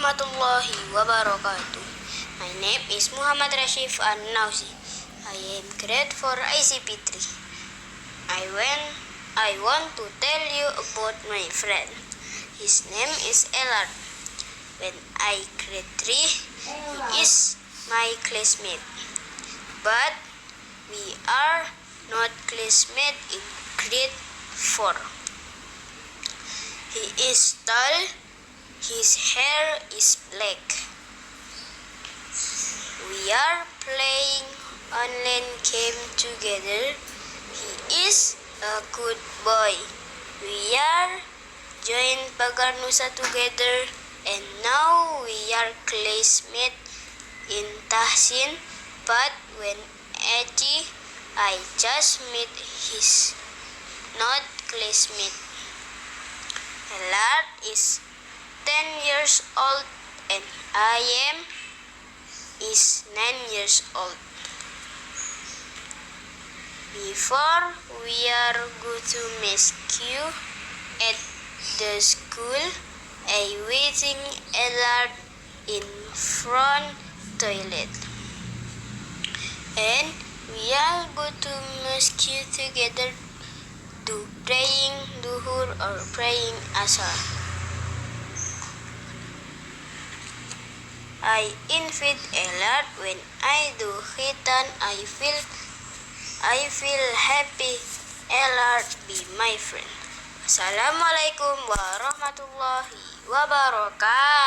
Warahmatullahi wabarakatuh. My name is Muhammad Rashif An-Nausi. I am grade 4 ICP 3. I want to tell you about my friend. His name is Elard. When I grade 3, he is my classmate. But we are not classmates in grade 4. He is tall. His hair is black. We are playing online game together. He is a good boy. We are joined Pagar Nusa together, and now we are classmates in Tahsin. But when I just met his not classmate. Elard is 10 years old and I is 9 years old. Before we are go to rescue at the school, I waiting Elard in front toilet. And we are go to rescue together to praying duhur or praying asar. I invite Elard when I do khitan. I feel happy. Elard be my friend. Assalamualaikum warahmatullahi wabarakatuh.